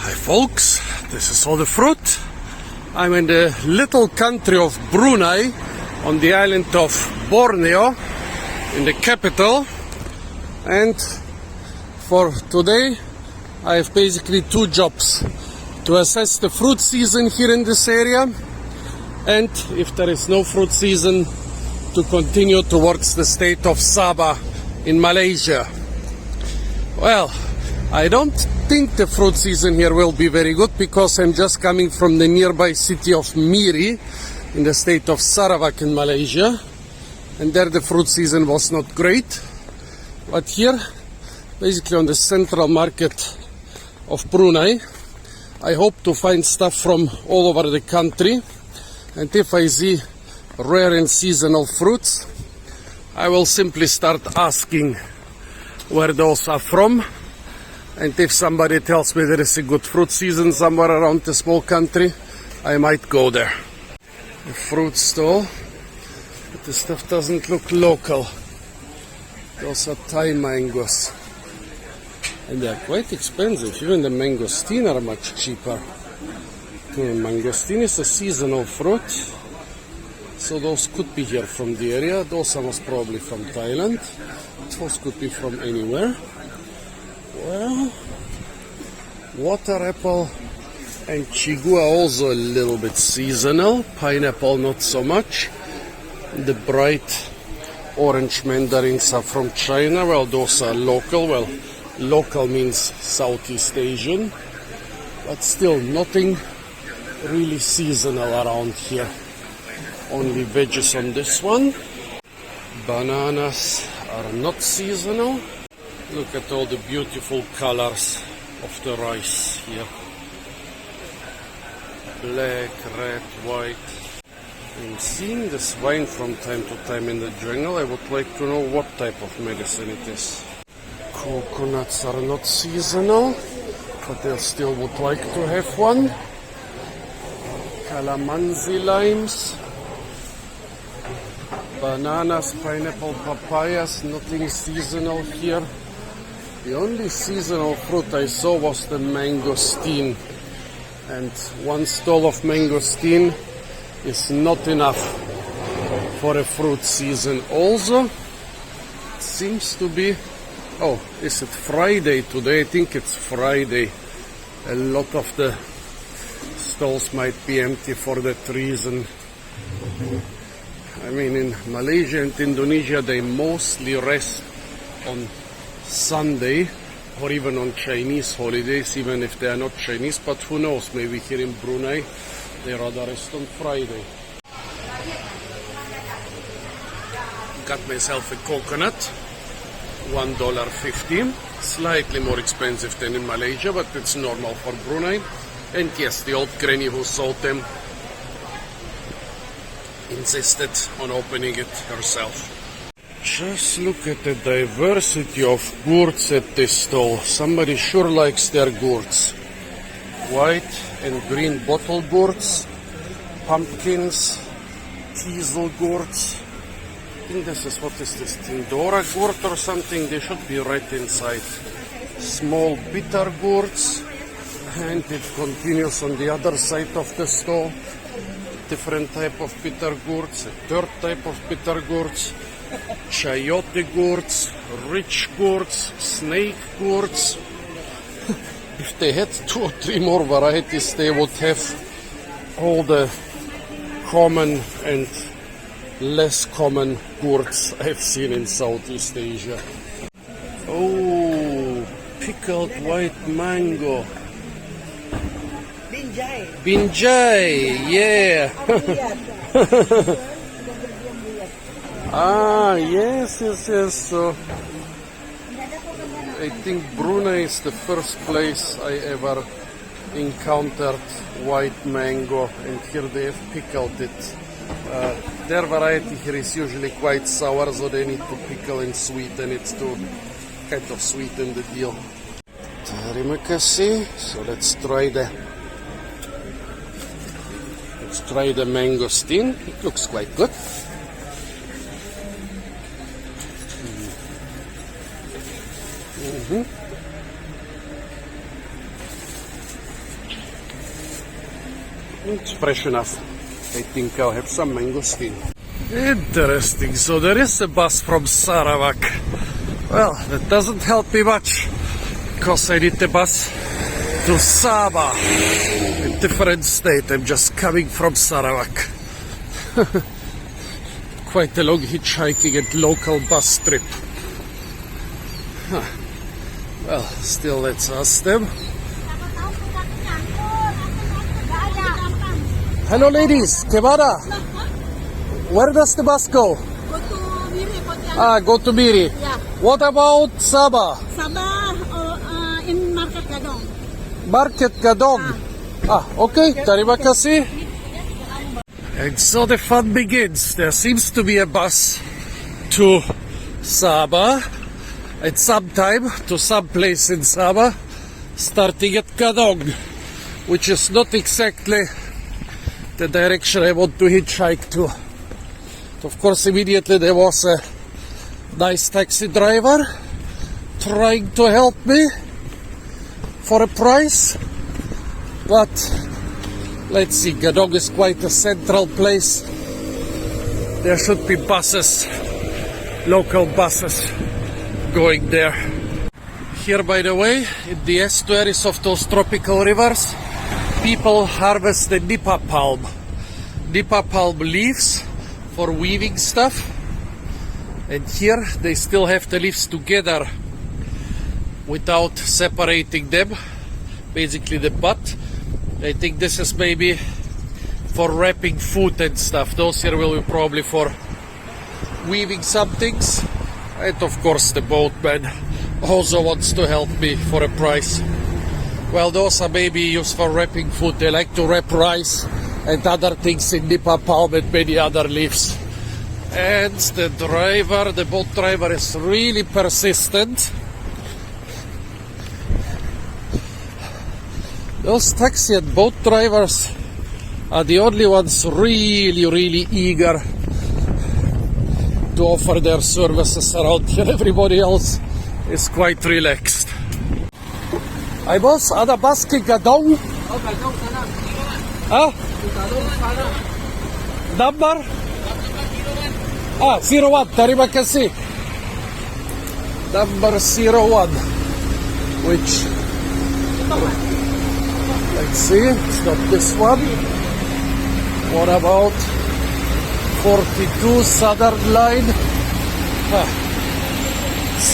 Hi folks, this is all the fruit. I'm in the little country of Brunei on the island of Borneo in the capital, and for today I have basically two jobs: to assess the fruit season here in this area, and if there is no fruit season, to continue towards the state of Sabah in Malaysia. Well, I don't think the fruit season here will be very good because I'm just coming from the nearby city of Miri in the state of Sarawak in Malaysia, and there the fruit season was not great. But here, basically on the central market of Brunei, I hope to find stuff from all over the country, and if I see rare and seasonal fruits, I will simply start asking where those are from. And if somebody tells me there is a good fruit season somewhere around the small country, I might go there. A fruit stall, but the stuff doesn't look local. Those are Thai mangoes, and they are quite expensive. Even the mangosteen are much cheaper. Mangosteen is a seasonal fruit, so those could be here from the area. Those are most probably from Thailand. Those could be from anywhere. Well, water apple and chigu are also a little bit seasonal. Pineapple not so much. The bright orange mandarins are from China. Well, those are local. Well, local means Southeast Asian, but still nothing really seasonal around here. Only veggies on this one. Bananas are not seasonal. Look at all the beautiful colors of the rice here. Black, red, white. I'm seeing this wine from time to time in the jungle. I would like to know what type of medicine it is. Coconuts are not seasonal, but I still would like to have one. Calamansi limes. Bananas, pineapple, papayas, nothing seasonal here. The only seasonal fruit I saw was the mangosteen, and one stall of mangosteen is not enough for a fruit season. Also, it seems to be, oh, is it Friday today? I think it's Friday. A lot of the stalls might be empty for that reason. I mean, in Malaysia and Indonesia, they mostly rest on Sunday or even on Chinese holidays, even if they are not Chinese, but who knows, maybe here in Brunei they rather rest on Friday. Got myself a coconut, $1.50, slightly more expensive than in Malaysia, but it's normal for Brunei. And yes, the old granny who sold them insisted on opening it herself. Just look at the diversity of gourds at this stall. Somebody sure likes their gourds. White and green bottle gourds, pumpkins, teasel gourds. I think this is, what is this, Tindora gourd or something? They should be red inside. Small bitter gourds, and it continues on the other side of the stall. Different type of bitter gourds, a third type of bitter gourds. Chayote gourds, rich gourds, snake gourds. If they had 2 or 3 more varieties, they would have all the common and less common gourds I've seen in Southeast Asia. Oh, pickled white mango. Binjai, yeah. Yes. So I think Brunei is the first place I ever encountered white mango, and here they have pickled it. Their variety here is usually quite sour, so they need to pickle and sweeten it to kind of sweeten the deal. Terima kasih. So let's try the mangosteen. It looks quite good. It's fresh enough. I think I'll have some mangosteen. Interesting. So there is a bus from Sarawak. Well, that doesn't help me much because I need the bus to Sabah, a different state. I'm just coming from Sarawak. Quite a long hitchhiking and local bus trip. Huh. Well, still let's ask them. Hello ladies, Kemana? Where does the bus go? Go to Miri, Pontianak. Ah, go to Miri. Yeah. What about Sabah? Sabah in Market Gadong. Market Gadong. Ah, okay. Terima kasih. And so the fun begins. There seems to be a bus to Sabah at some time, to some place in Sabah, starting at Gadong, which is not exactly the direction I want to hitchhike to. Of course, immediately there was a nice taxi driver trying to help me for a price, but let's see. Gadong is quite a central place. There should be buses, local buses going there. Here, by the way, in the estuaries of those tropical rivers, people harvest the nipa palm. Nipa palm leaves for weaving stuff. And here they still have the leaves together without separating them. Basically the butt. I think this is maybe for wrapping food and stuff. Those here will be probably for weaving some things. And of course the boatman also wants to help me for a price. Well, those are maybe used for wrapping food. They like to wrap rice and other things in nipa palm and many other leaves. And the driver, the boat driver, is really persistent. Those taxi and boat drivers are the only ones really eager to offer their services around here. Everybody else is quite relaxed. Ay boss, ada bus ke Gadong? Oh, Gadong sana. Ah? Gadong sana. Number? 01. Terima kasih. Number 01. Which? Let's see. It's not this one. What about 42 Southern Line?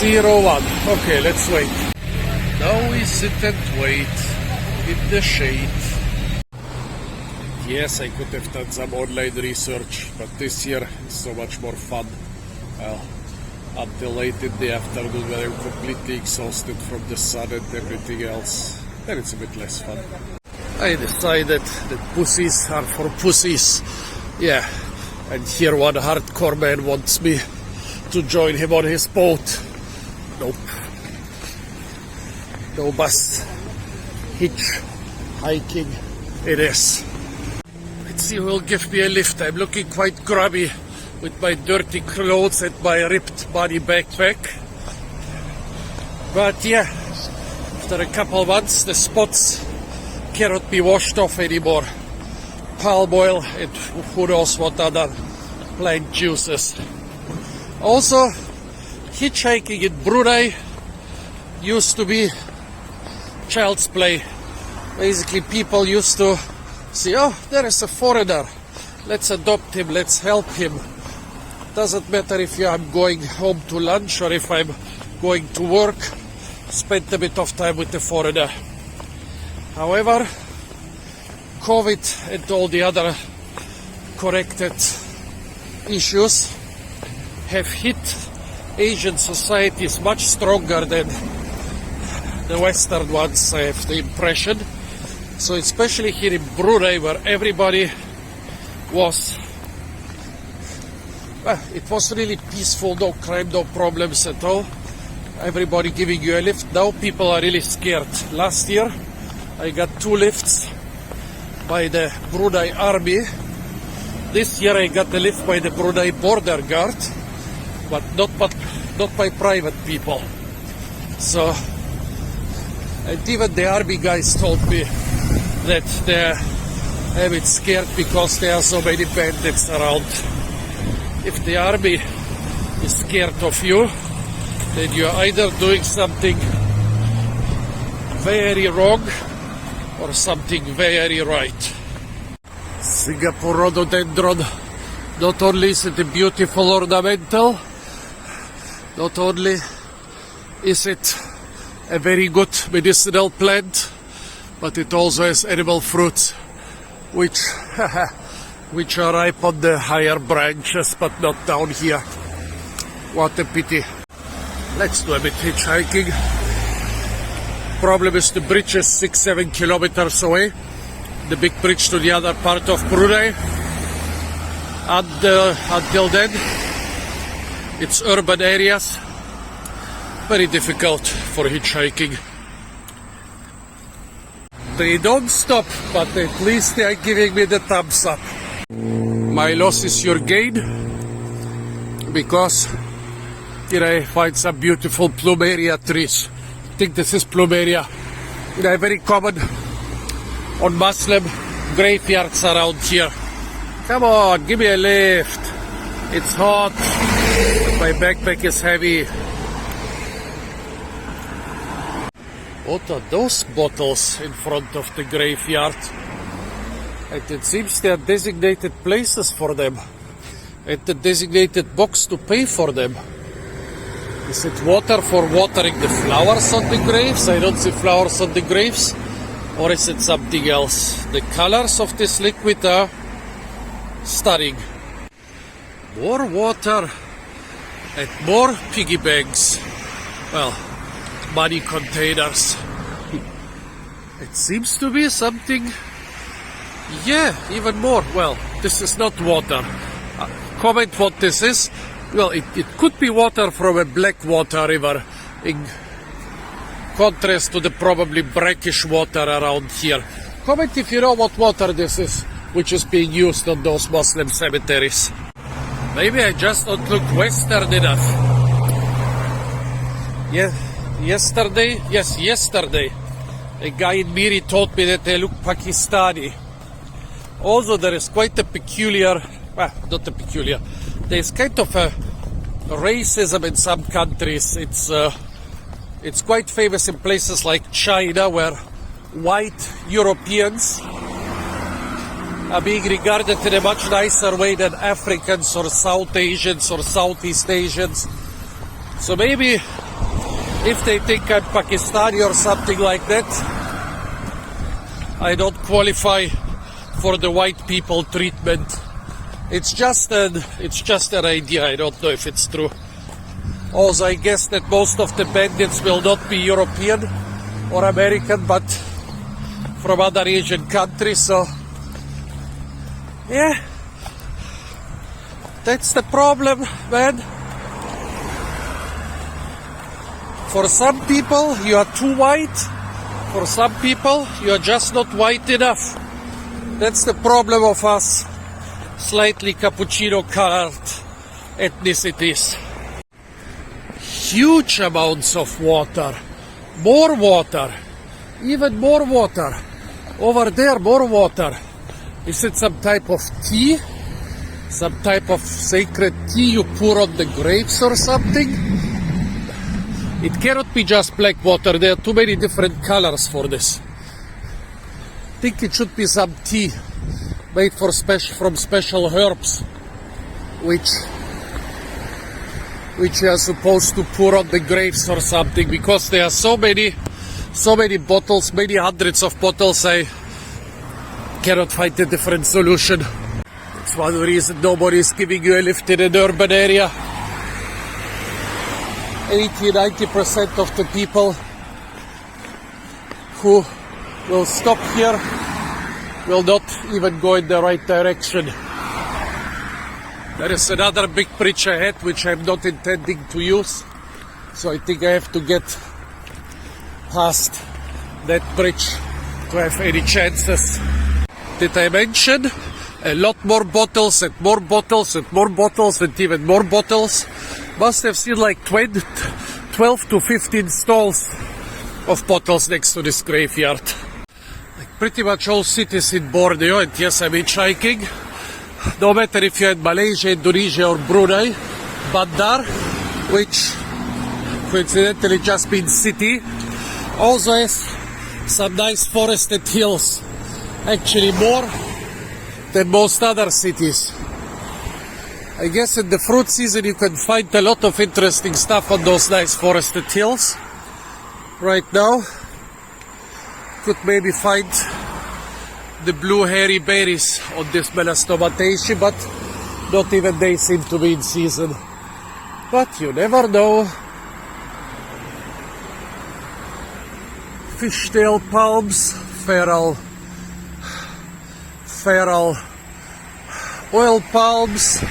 01. Okay, let's wait. Now we sit and wait in the shade. Yes, I could have done some online research, but this year is so much more fun. Well, until late in the afternoon when I'm completely exhausted from the sun and everything else, then it's a bit less fun. I decided that pussies are for pussies. Yeah, and here one hardcore man wants me to join him on his boat. Nope. No bus. Hitchhiking it is. Let's see who will give me a lift. I'm looking quite grubby with my dirty clothes and my ripped body backpack. But yeah, after a couple months the spots cannot be washed off anymore. Palm oil and who knows what other plant juices. Also, hitchhiking in Brunei used to be child's play. Basically people used to see, oh, there is a foreigner, let's adopt him, let's help him. Doesn't matter if I'm going home to lunch or if I'm going to work, spend a bit of time with the foreigner. However, COVID and all the other corrected issues have hit Asian societies much stronger than the Western ones, I have the impression. So especially here in Brunei, where everybody was, well, it was really peaceful, no crime, no problems at all. Everybody giving you a lift. Now people are really scared. Last year I got 2 lifts by the Brunei army. This year I got a lift by the Brunei border guard, but not by private people. So, and even the army guys told me that the a bit scared because there are so many bandits around. If the army is scared of you, then you're either doing something very wrong or something very right. Singapore rhododendron, not only is it a beautiful ornamental, not only is it a very good medicinal plant, but it also has edible fruits, which are ripe on the higher branches, but not down here. What a pity. Let's do a bit hitchhiking. Problem is the bridge is 6-7 kilometers away. The big bridge to the other part of Brunei. Until then, it's urban areas. Very difficult for hitchhiking. They don't stop, but at least they are giving me the thumbs up. My loss is your gain, because here I find some beautiful plumeria trees. I think this is plumeria. They are very common on Muslim graveyards around here. Come on, give me a lift. It's hot. My backpack is heavy. What are those bottles in front of the graveyard? And it seems they are designated places for them, and the designated box to pay for them. Is it water for watering the flowers on the graves? I don't see flowers on the graves. Or is it something else? The colors of this liquid are stunning. More water and more piggy banks. Well, money containers. It seems to be something. Yeah, even more. Well, this is not water. Comment what this is. Well, it could be water from a black water river, in contrast to the probably brackish water around here. Comment if you know what water this is, which is being used on those Muslim cemeteries. Maybe I just don't look Western enough. Yeah, yesterday, a guy in Miri told me that they look Pakistani. Also, there is quite a peculiar, not a peculiar, there's kind of a racism in some countries. It's quite famous in places like China, where white Europeans are being regarded in a much nicer way than Africans or South Asians or Southeast Asians. So maybe if they think I'm Pakistani or something like that, I don't qualify for the white people treatment. It's just an idea. I don't know if it's true. Also, I guess that most of the bandits will not be European or American, but from other Asian countries. So, yeah, that's the problem, man. For some people, you are too white. For some people, you are just not white enough. That's the problem of us slightly cappuccino-colored ethnicities. Huge amounts of water. More water. Even more water. Over there, more water. Is it some type of tea? Some type of sacred tea you pour on the graves or something? It cannot be just black water. There are too many different colors for this. I think it should be some tea made from special herbs, which you are supposed to pour on the graves or something, because there are so many bottles, many hundreds of bottles. I cannot find a different solution. That's one reason nobody is giving you a lift in an urban area. 80-90% of the people who will stop here will not even go in the right direction. There is another big bridge ahead which I'm not intending to use, so I think I have to get past that bridge to have any chances. Did I mention a lot more bottles and more bottles and more bottles and even more bottles? Must have seen like 12 to 15 stalls of bottles next to this graveyard. Like pretty much all cities in Borneo, and yes, I'm hitchhiking. No matter if you're in Malaysia, Indonesia or Brunei, Bandar, which coincidentally just means city, also has some nice forested hills, actually more than most other cities. I guess in the fruit season you can find a lot of interesting stuff on those nice forested hills. Right now, could maybe find the blue hairy berries on this Melastomatacea, but not even they seem to be in season. But you never know. Fishtail palms, feral oil palms,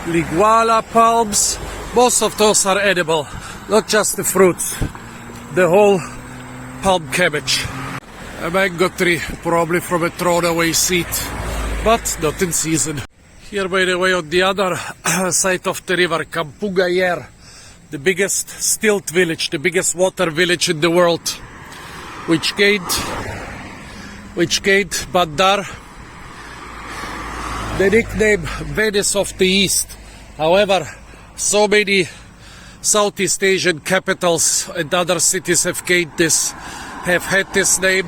liguala palms. Most of those are edible, not just the fruits, the whole palm cabbage. A mango tree, probably from a thrown away seed, but not in season. Here, by the way, on the other side of the river, Kampungayer, the biggest stilt village, the biggest water village in the world, which gained Bandar the nickname Venice of the East. However, so many Southeast Asian capitals and other cities have had this name.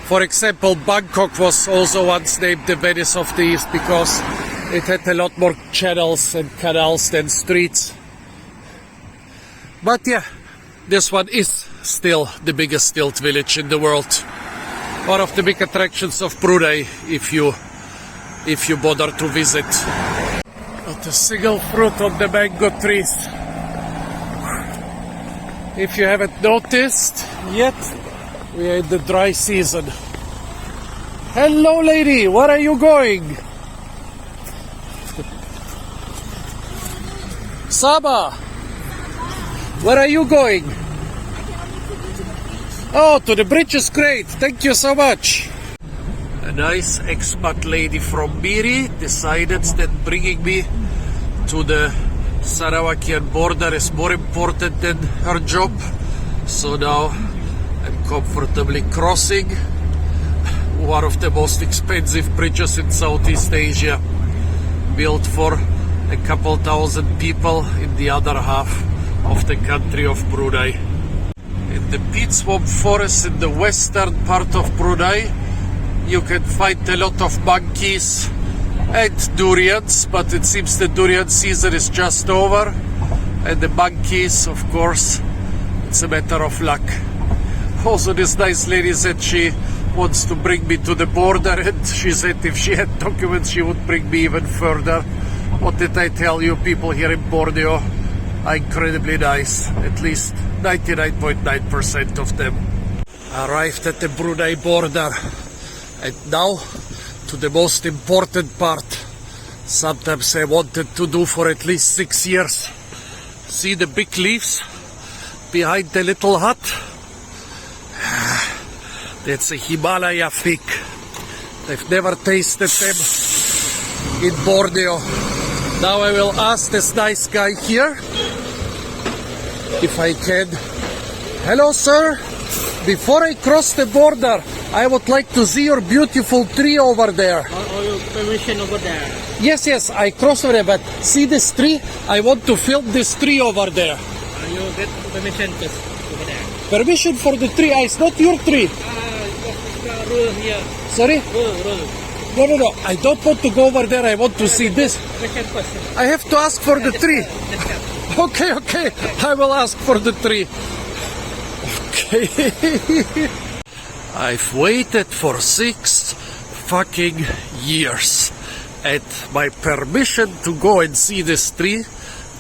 For example, Bangkok was also once named the Venice of the East because it had a lot more channels and canals than streets. But yeah, this one is still the biggest stilt village in the world. One of the big attractions of Brunei if you bother to visit. Not a single fruit on the mango trees. If you haven't noticed yet, we are in the dry season. Hello lady, where are you going? Sabah, where are you going? Oh, to the bridge is great, thank you so much. A nice expat lady from Miri decided that bringing me to the Sarawakian border is more important than her job. So now I'm comfortably crossing one of the most expensive bridges in Southeast Asia, built for a couple thousand people in the other half of the country of Brunei. In the peat swamp forest in the western part of Brunei, you can find a lot of monkeys and durians, but it seems the durian season is just over, and the monkeys, of course, it's a matter of luck. Also, this nice lady said she wants to bring me to the border, and she said if she had documents she would bring me even further. What did I tell you? People here in Borneo are incredibly nice, at least 99.9% of them. Arrived at the Brunei border, and now to the most important part. Sometimes I wanted to do for at least 6 years. See the big leaves behind the little hut? That's a Himalaya fig. I've never tasted them in Borneo. Now I will ask this nice guy here if I can. Hello sir, before I cross the border, I would like to see your beautiful tree over there. Your permission over there? Yes, I cross over there, but see this tree? I want to film this tree over there. You get permission over there. Permission for the tree? It's not your tree. Rule here. Sorry? Rule. No. I don't want to go over there. I want to see this. Permission first. I have to ask for the tree. Okay. I will ask for the tree. Okay. I've waited for 6 fucking years. And my permission to go and see this tree,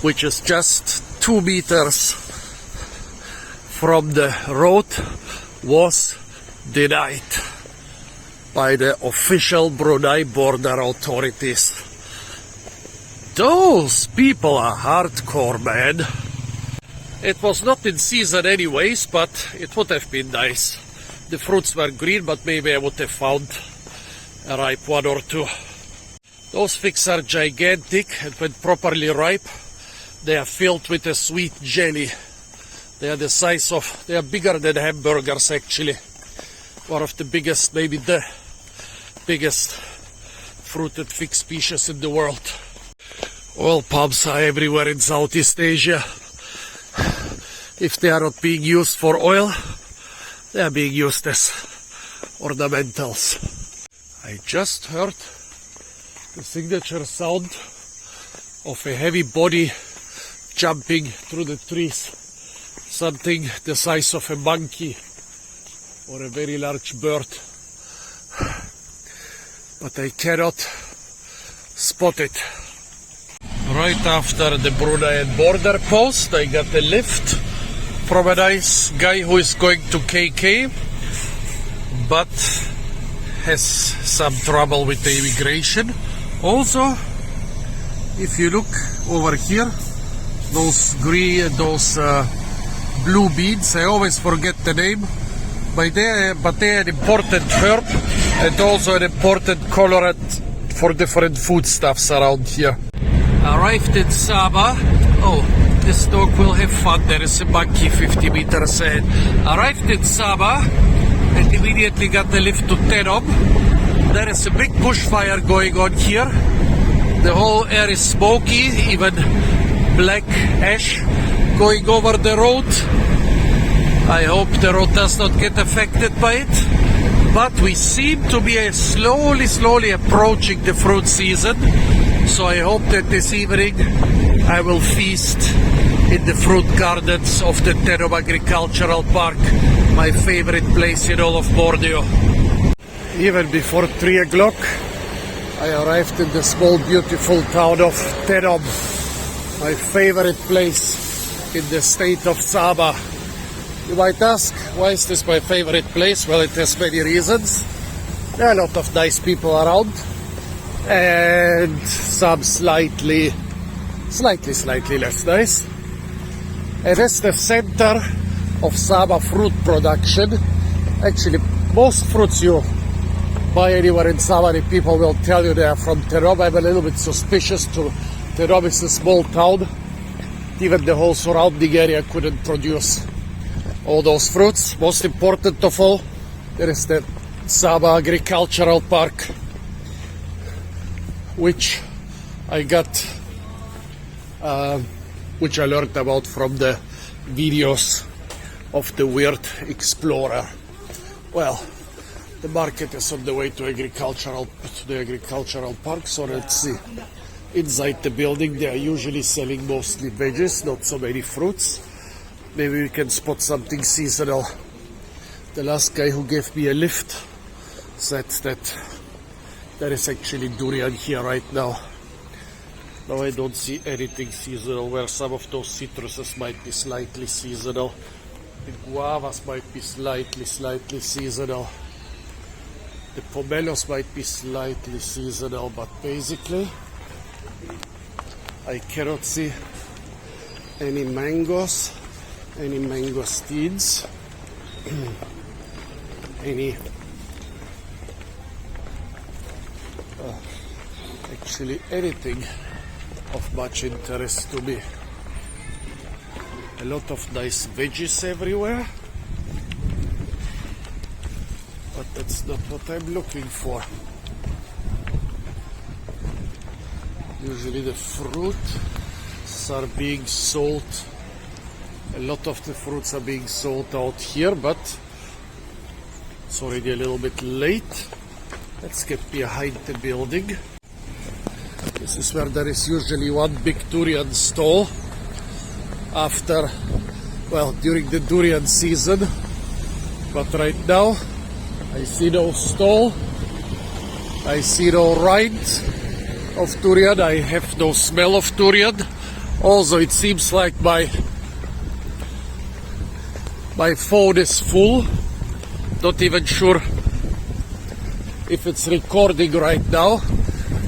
which is just 2 meters from the road, was denied by the official Brunei border authorities. Those people are hardcore, man. It was not in season anyways, but it would have been nice. The fruits were green, but maybe I would have found a ripe one or two. Those figs are gigantic, and when properly ripe, they are filled with a sweet jelly. They are the size of, they are bigger than hamburgers actually. one of the biggest, maybe the biggest fruited fig species in the world. Oil palms are everywhere in Southeast Asia. If they are not being used for oil, they are being used as ornamentals. I just heard the signature sound of a heavy body jumping through the trees. Something the size of a monkey or a very large bird. But I cannot spot it. Right after the Brunei border post, I got a lift from a nice guy who is going to KK, but has some trouble with the immigration. Also, if you look over here, those green, those blue beans, I always forget the name, but they are an important herb and also an important colorant for different foodstuffs around here. Arrived in Sabah. Oh, this dog will have fun. There is a monkey 50 meters ahead. Arrived in Sabah and immediately got the lift to Tenom. There is a big bushfire going on here. The whole air is smoky, even black ash going over the road. I hope the road does not get affected by it. But we seem to be slowly approaching the fruit season. So I hope that this evening I will feast in the fruit gardens of the Tenom Agricultural Park, my favorite place in all of Borneo. Even before 3 o'clock, I arrived in the small beautiful town of Tenom, my favorite place in the state of Sabah. You might ask, why is this my favorite place? Well, it has many reasons. There are a lot of nice people around, and some slightly less nice. It is the center of Sabah fruit production. Actually, most fruits you buy anywhere in Sabah, the people will tell you they are from Tenom. I'm a little bit suspicious. Tenom is a small town. Even the whole surrounding area couldn't produce all those fruits. Most important of all, there is the Sabah Agricultural Park, which I learned about from the videos of the weird explorer. Well, the market is on the way to the agricultural park, so let's see. Inside the building, they are usually selling mostly veggies, not so many fruits. Maybe we can spot something seasonal. The last guy who gave me a lift said that there is actually durian here right now. Now I don't see anything seasonal, where some of those citruses might be slightly seasonal. The guavas might be slightly seasonal. The pomelos might be slightly seasonal, but basically I cannot see any mangoes, any mangosteens, any actually anything of much interest to me. A lot of nice veggies everywhere, but that's not what I'm looking for. Usually the fruits are being sold. A lot of the fruits are being sold out here, but it's already a little bit late. Let's get behind the building. This is where there is usually one big durian stall during the durian season. But right now, I see no stall. I see no rind of durian. I have no smell of durian. Also, it seems like my phone is full. Not even sure if it's recording right now.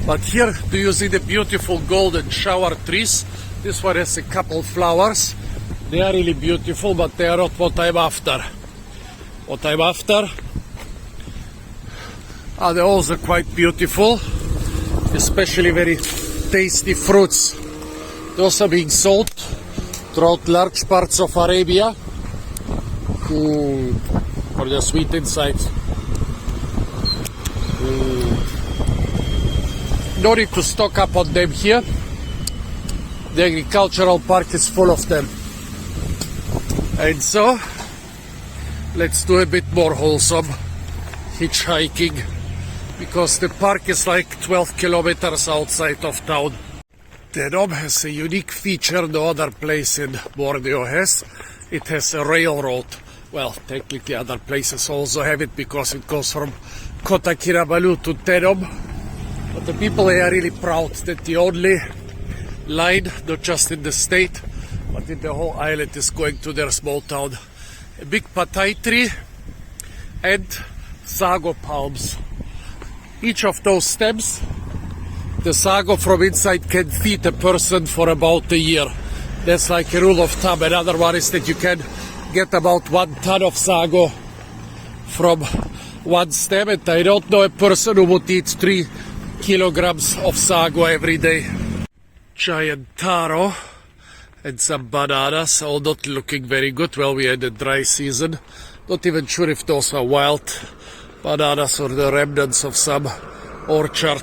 But here, do you see the beautiful golden shower trees? This one has a couple flowers. They are really beautiful, but they are not what I'm after. What I'm after are they also quite beautiful, especially very tasty fruits. Those are being sold throughout large parts of Arabia for the sweet inside. no need to stock up on them here. The agricultural park is full of them. And so, let's do a bit more wholesome hitchhiking, because the park is like 12 kilometers outside of town. Tenom has a unique feature no other place in Borneo has. It has a railroad. Well, technically other places also have it, because it goes from Kota Kinabalu to Tenom. But the people are really proud that the only line, not just in the state, but in the whole island, is going to their small town. A big patai tree and sago palms. Each of those stems, the sago from inside can feed a person for about a year. That's like a rule of thumb. Another one is that you can get about 1 ton of sago from one stem, and I don't know a person who would eat 3 kilograms of sago every day. Giant taro and some bananas, all not looking very good. Well, we had a dry season. Not even sure if those are wild bananas or the remnants of some orchard.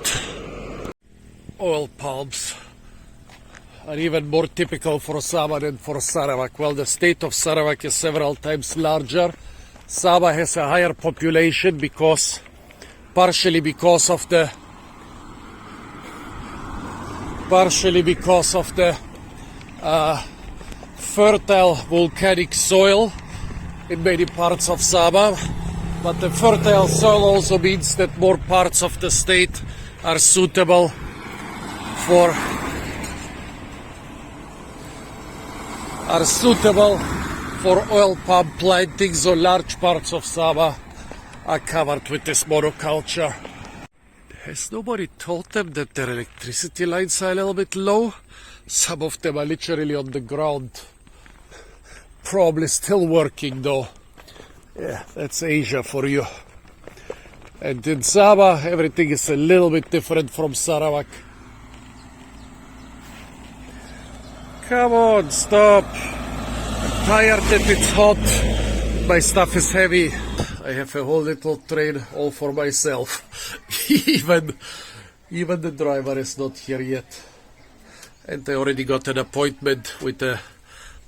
Oil palms are even more typical for Sabah than for Sarawak. Well, the state of Sarawak is several times larger. Sabah has a higher population because, partially because of the fertile volcanic soil in many parts of Sabah. But the fertile soil also means that more parts of the state are suitable for oil palm planting, so large parts of Sabah are covered with this monoculture. Has nobody told them that their electricity lines are a little bit low? Some of them are literally on the ground. Probably still working though. Yeah, that's Asia for you. And in Sabah, everything is a little bit different from Sarawak. Come on, stop. I'm tired that it's hot. My stuff is heavy. I have a whole little train all for myself. Even the driver is not here yet. And I already got an appointment with a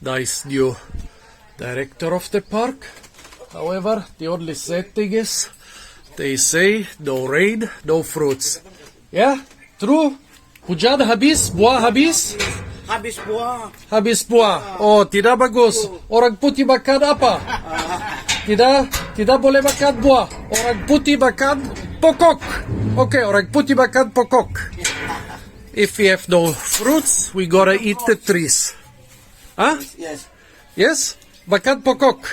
nice new director of the park. However, the only sad thing is, they say no rain, no fruits. Yeah? True? Hujan habis? Buah habis? Habis buah. Habis buah. Oh, tidak bagus. Orang putih makan apa? Tidak boleh makan buah. Orang putih makan pokok. Okay, orang putih makan pokok. If we have no fruits, we gotta eat the trees. Huh? Yes. Yes? Makan pokok.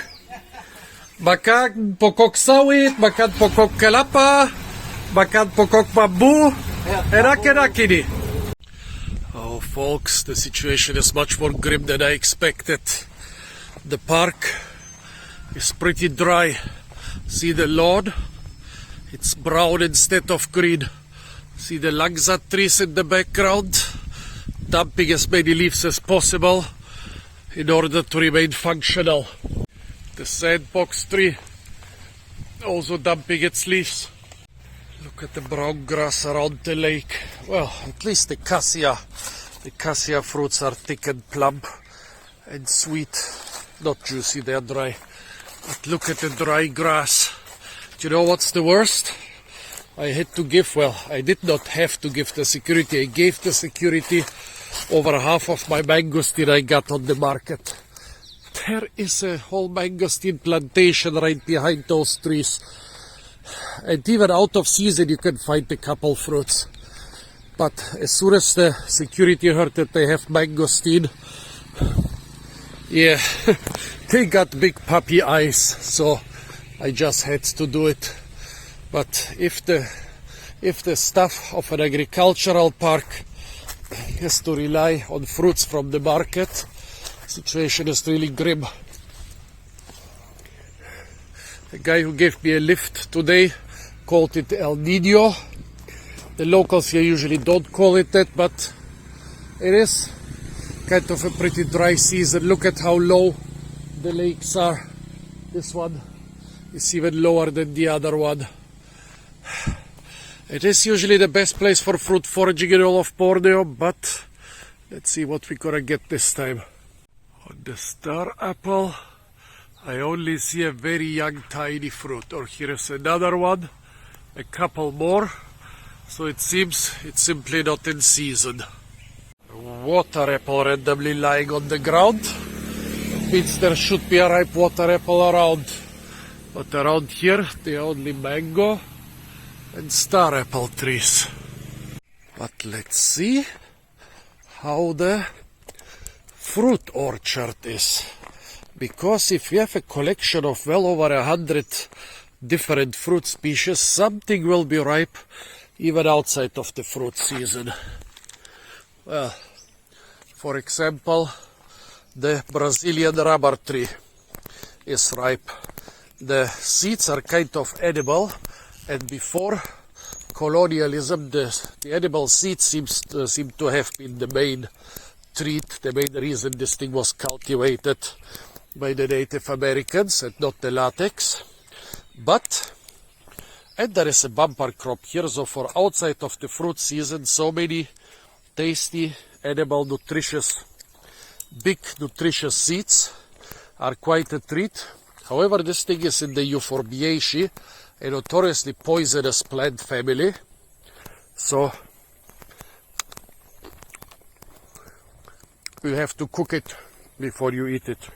Makan pokok sawit, makan pokok kelapa, makan pokok bambu. Enak-enak ini. Oh, folks, the situation is much more grim than I expected. The park is pretty dry. See the lawn? It's brown instead of green. See the langza trees in the background? Dumping as many leaves as possible in order to remain functional. The sandbox tree also dumping its leaves. Look at the brown grass around the lake. Well, at least the cassia fruits are thick and plump and sweet. Not juicy, they are dry. But look at the dry grass. Do you know what's the worst? I had to give, well, I did not have to give the security. I gave the security over half of my mangosteen I got on the market. There is a whole mangosteen plantation right behind those trees. And even out of season you can find a couple fruits. But as soon as the security heard that they have mangosteen, yeah, they got big puppy eyes, so I just had to do it. But if the staff of an agricultural park has to rely on fruits from the market, situation is really grim. The guy who gave me a lift today called it El Nino. The locals here usually don't call it that, but it is kind of a pretty dry season. Look at how low the lakes are. This one is even lower than the other one. It is usually the best place for fruit foraging in all of Borneo, but let's see what we gonna get this time. On the star apple, I only see a very young tiny fruit. Or here is another one, a couple more. So it seems it's simply not in season. Water apple randomly lying on the ground. It means there should be a ripe water apple around. But around here, they are only mango and star apple trees. But let's see how the fruit orchard is. Because if you have a collection of well over 100 different fruit species, something will be ripe even outside of the fruit season. Well, for example, the Brazilian rubber tree is ripe. The seeds are kind of edible, and before colonialism, the edible seeds seem to have been the main treat, the main reason this thing was cultivated by the Native Americans and not the latex. And there is a bumper crop here, so for outside of the fruit season, so many tasty, edible, nutritious, big nutritious seeds are quite a treat. However, this thing is in the Euphorbiaceae, a notoriously poisonous plant family. So you have to cook it before you eat it.